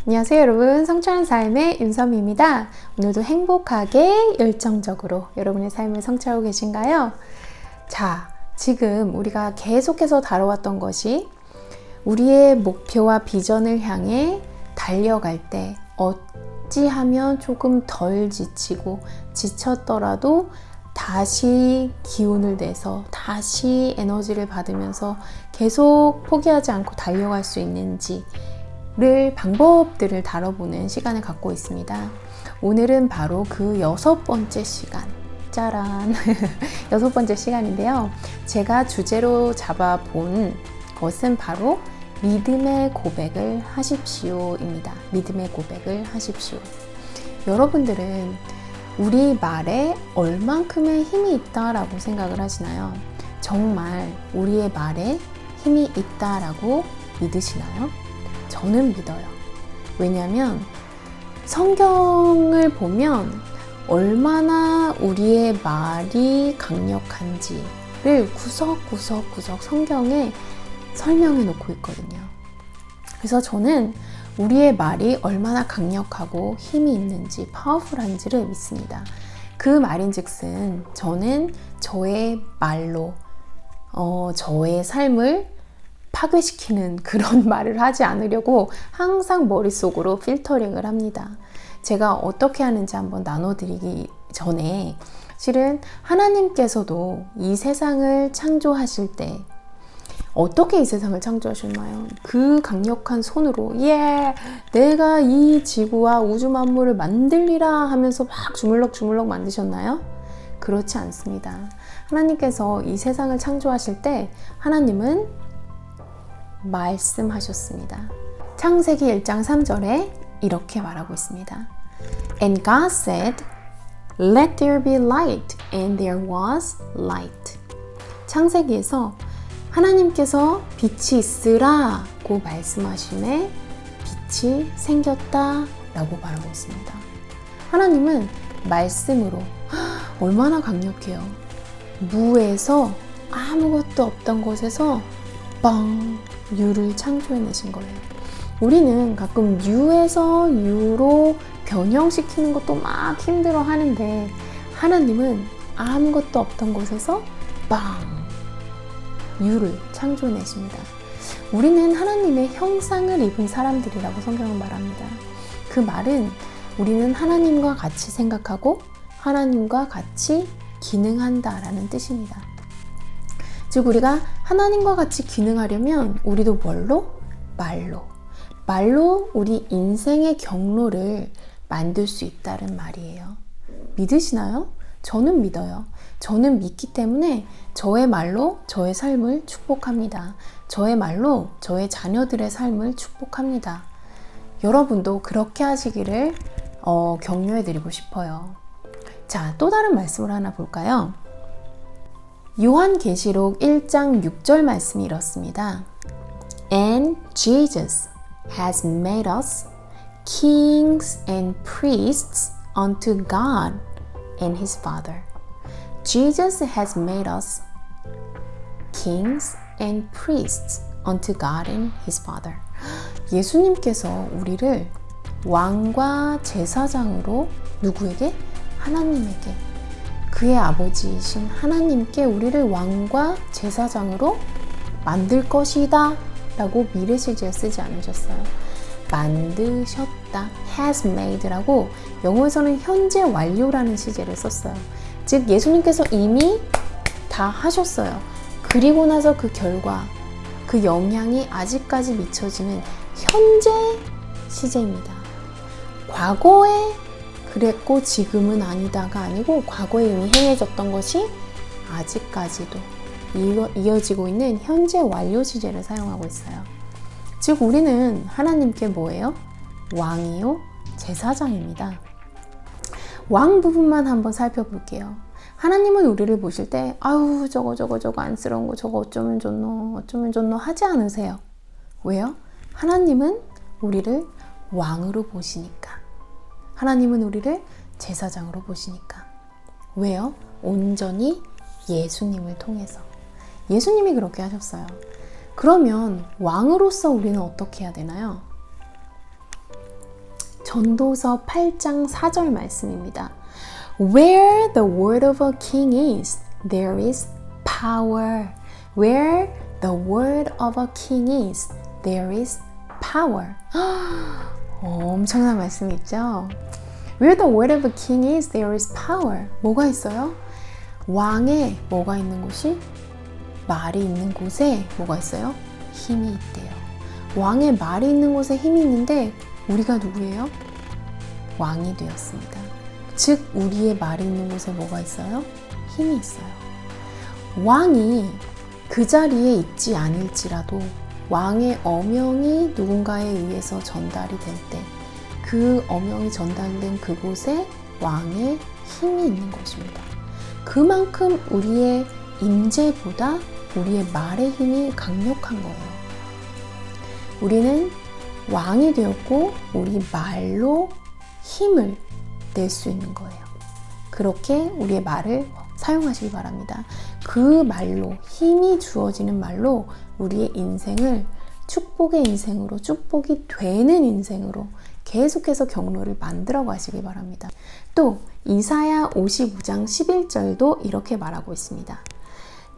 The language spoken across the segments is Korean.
안녕하세요 여러분, 성취하는 삶의 윤섬입니다. 오늘도 행복하게 열정적으로 여러분의 삶을 성취하고 계신가요? 자, 지금 우리가 계속해서 다뤄왔던 것이 우리의 목표와 비전을 향해 달려갈 때 어찌하면 조금 덜 지치고 지쳤더라도 다시 기운을 내서 다시 에너지를 받으면서 계속 포기하지 않고 달려갈 수 있는지 방법들을 다뤄보는 시간을 갖고 있습니다. 오늘은 바로 그 6번째 시간, 짜란! 6번째 시간인데요. 제가 주제로 잡아본 것은 바로 믿음의 고백을 하십시오입니다. 믿음의 고백을 하십시오. 여러분들은 우리 말에 얼만큼의 힘이 있다라고 생각을 하시나요? 정말 우리의 말에 힘이 있다라고 믿으시나요? 저는 믿어요. 왜냐하면 성경을 보면 얼마나 우리의 말이 강력한지를 구석구석 성경에 설명해 놓고 있거든요. 그래서 저는 우리의 말이 얼마나 강력하고 힘이 있는지, 파워풀한지를 믿습니다. 그 말인즉슨 저는 저의 말로 저의 삶을 파괴시키는 그런 말을 하지 않으려고 항상 머릿속으로 필터링을 합니다. 제가 어떻게 하는지 한번 나눠드리기 전에 실은 하나님께서도 이 세상을 창조하실 때 어떻게 이 세상을 창조하셨나요? 그 강력한 손으로 내가 이 지구와 우주 만물을 만들리라 하면서 막 주물럭 만드셨나요? 그렇지 않습니다. 하나님께서 이 세상을 창조하실 때 하나님은 말씀하셨습니다. 창세기 1장 3절에 이렇게 말하고 있습니다. And God said, Let there be light, and there was light. 창세기에서 하나님께서 빛이 있으라고 말씀하심에 빛이 생겼다 라고 말하고 있습니다. 하나님은 말씀으로 얼마나 강력해요. 무에서 아무것도 없던 곳에서 유를 창조해내신 거예요. 우리는 가끔 유에서 유로 변형시키는 것도 막 힘들어 하는데 하나님은 아무것도 없던 곳에서 유를 창조해내십니다. 우리는 하나님의 형상을 입은 사람들이라고 성경은 말합니다. 그 말은 우리는 하나님과 같이 생각하고 하나님과 같이 기능한다라는 뜻입니다. 즉 우리가 하나님과 같이 기능하려면 우리도 뭘로? 말로 우리 인생의 경로를 만들 수 있다는 말이에요. 믿으시나요? 저는 믿어요. 저는 믿기 때문에 저의 말로 저의 삶을 축복합니다. 저의 말로 저의 자녀들의 삶을 축복합니다. 여러분도 그렇게 하시기를 격려해드리고 싶어요. 자, 또 다른 말씀을 하나 볼까요? 요한계시록 1장 6절 말씀이 이렇습니다. And Jesus has made us kings and priests unto God and His Father. Jesus has made us kings and priests unto God and His Father. 예수님께서 우리를 왕과 제사장으로 누구에게? 하나님에게, 그의 아버지이신 하나님께 우리를 왕과 제사장으로 만들 것이다 라고 미래시제에 쓰지 않으셨어요. 만드셨다, has made라고 영어에서는 현재 완료라는 시제를 썼어요. 즉 예수님께서 이미 다 하셨어요. 그리고 나서 그 결과, 그 영향이 아직까지 미쳐지는 현재 시제입니다. 과거에 그랬고 지금은 아니다가 아니고 과거에 이미 행해졌던 것이 아직까지도 이어지고 있는 현재 완료 시제를 사용하고 있어요. 즉 우리는 하나님께 뭐예요? 왕이요? 제사장입니다. 왕 부분만 한번 살펴볼게요. 하나님은 우리를 보실 때 아우 저거 안쓰러운 거 저거 어쩌면 좋노 하지 않으세요. 왜요? 하나님은 우리를 왕으로 보시니까. 하나님은 우리를 제사장으로 보시니까. 왜요? 온전히 예수님을 통해서. 예수님이 그렇게 하셨어요. 그러면 왕으로서 우리는 어떻게 해야 되나요? 전도서 8장 4절 말씀입니다. Where the word of a king is, there is power. Where the word of a king is, there is power. 엄청난 말씀이 있죠? Where the word of a king is, there is power. 뭐가 있어요? 왕의 뭐가 있는 곳이? 말이 있는 곳에 뭐가 있어요? 힘이 있대요. 왕의 말이 있는 곳에 힘이 있는데 우리가 누구예요? 왕이 되었습니다. 즉 우리의 말이 있는 곳에 뭐가 있어요? 힘이 있어요. 왕이 그 자리에 있지 않을지라도 왕의 어명이 누군가에 의해서 전달이 될 때 그 어명이 전달된 그곳에 왕의 힘이 있는 것입니다. 그만큼 우리의 임재보다 우리의 말의 힘이 강력한 거예요. 우리는 왕이 되었고 우리 말로 힘을 낼 수 있는 거예요. 그렇게 우리의 말을 사용하시기 바랍니다. 그 말로, 힘이 주어지는 말로 우리의 인생을 축복의 인생으로, 축복이 되는 인생으로 계속해서 경로를 만들어 가시기 바랍니다. 또 이사야 55장 11절도 이렇게 말하고 있습니다.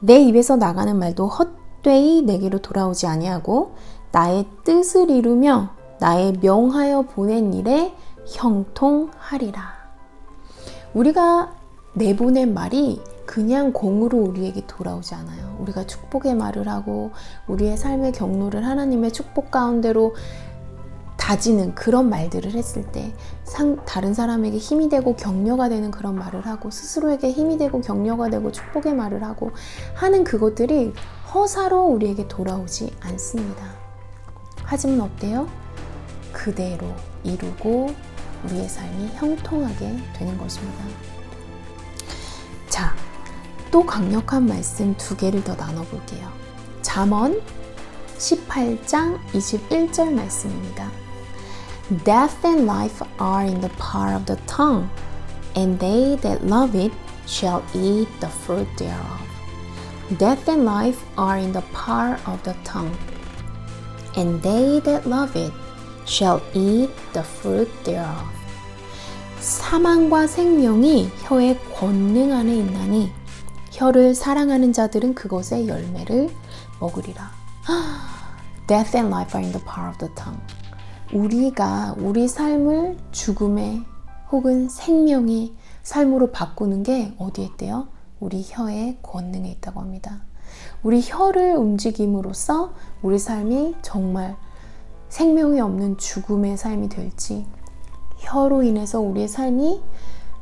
내 입에서 나가는 말도 헛되이 내게로 돌아오지 아니하고 나의 뜻을 이루며 나의 명하여 보낸 일에 형통하리라. 우리가 내보낸 말이 그냥 공으로 우리에게 돌아오지 않아요. 우리가 축복의 말을 하고 우리의 삶의 경로를 하나님의 축복 가운데로 다지는 그런 말들을 했을 때 다른 사람에게 힘이 되고 격려가 되는 그런 말을 하고 스스로에게 힘이 되고 격려가 되고 축복의 말을 하고 하는 그것들이 허사로 우리에게 돌아오지 않습니다. 하지만 어때요? 그대로 이루고 우리의 삶이 형통하게 되는 것입니다. 자, 또 강력한 말씀 두 개를 더 나눠볼게요. 잠언 18장 21절 말씀입니다. Death and life are in the power of the tongue, and they that love it shall eat the fruit thereof. Death and life are in the power of the tongue, and they that love it shall eat the fruit thereof. 사망과 생명이 혀의 권능 안에 있나니 혀를 사랑하는 자들은 그것의 열매를 먹으리라. Death and life are in the power of the tongue. 우리가 우리 삶을 죽음의 혹은 생명의 삶으로 바꾸는 게 어디에 있대요? 우리 혀의 권능에 있다고 합니다. 우리 혀를 움직임으로써 우리 삶이 정말 생명이 없는 죽음의 삶이 될지, 혀로 인해서 우리의 삶이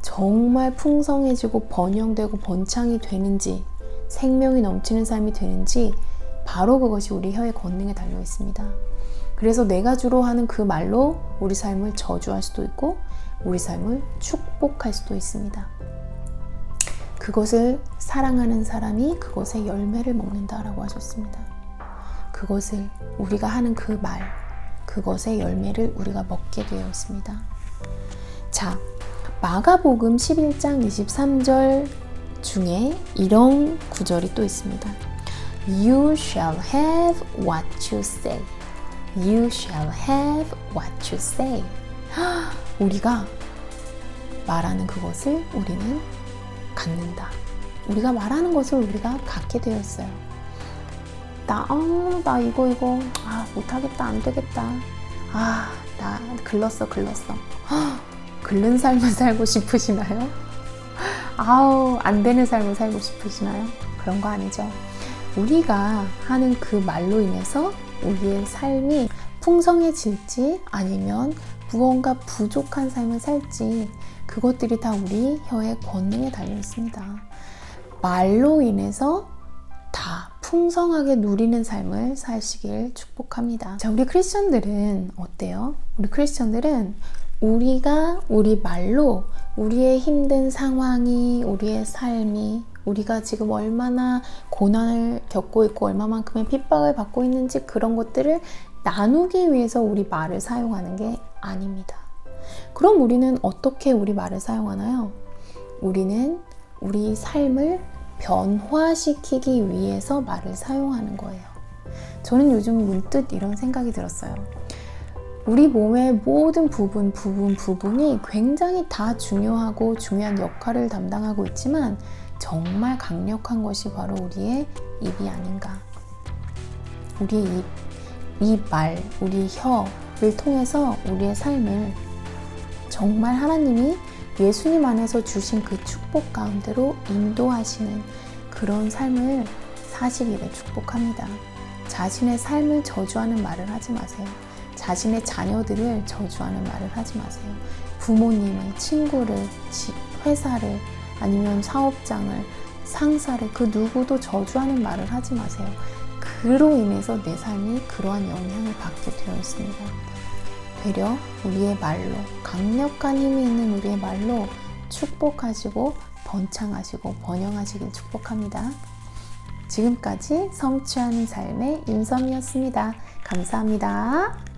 정말 풍성해지고 번영되고 번창이 되는지, 생명이 넘치는 삶이 되는지 바로 그것이 우리 혀의 권능에 달려 있습니다. 그래서 내가 주로 하는 그 말로 우리 삶을 저주할 수도 있고 우리 삶을 축복할 수도 있습니다. 그것을 사랑하는 사람이 그것의 열매를 먹는다라고 하셨습니다. 그것을 우리가 하는 그 말, 그것의 열매를 우리가 먹게 되어 있습니다. 자, 마가복음 11장 23절 중에 이런 구절이 또 있습니다. You shall have what you say. You shall have what you say. 우리가 말하는 그것을 우리는 갖는다. 우리가 말하는 것을 우리가 갖게 되어 있어요. 나 이거 못하겠다, 안 되겠다. 나 글렀어. 글른 삶을 살고 싶으시나요? 안 되는 삶을 살고 싶으시나요? 그런 거 아니죠. 우리가 하는 그 말로 인해서 우리의 삶이 풍성해질지 아니면 무언가 부족한 삶을 살지, 그것들이 다 우리 혀의 권능에 달려 있습니다. 말로 인해서 다 풍성하게 누리는 삶을 사시길 축복합니다. 자, 우리 크리스천들은 어때요? 우리 크리스천들은 우리가 우리 말로 우리의 힘든 상황이, 우리의 삶이, 우리가 지금 얼마나 고난을 겪고 있고 얼마만큼의 핍박을 받고 있는지 그런 것들을 나누기 위해서 우리 말을 사용하는 게 아닙니다. 그럼 우리는 어떻게 우리 말을 사용하나요? 우리는 우리 삶을 변화시키기 위해서 말을 사용하는 거예요. 저는 요즘 문득 이런 생각이 들었어요. 우리 몸의 모든 부분이 굉장히 다 중요하고 중요한 역할을 담당하고 있지만 정말 강력한 것이 바로 우리의 입이 아닌가. 우리의 이 말, 우리 혀를 통해서 우리의 삶을 정말 하나님이 예수님 안에서 주신 그 축복 가운데로 인도하시는 그런 삶을 사시기를 축복합니다. 자신의 삶을 저주하는 말을 하지 마세요. 자신의 자녀들을 저주하는 말을 하지 마세요. 부모님을, 친구를, 회사를, 아니면 사업장을, 상사를, 그 누구도 저주하는 말을 하지 마세요. 그로 인해서 내 삶이 그러한 영향을 받게 되어 있습니다. 되려 우리의 말로, 강력한 힘이 있는 우리의 말로 축복하시고 번창하시고 번영하시길 축복합니다. 지금까지 성취하는 삶의 윤섬이었습니다. 감사합니다.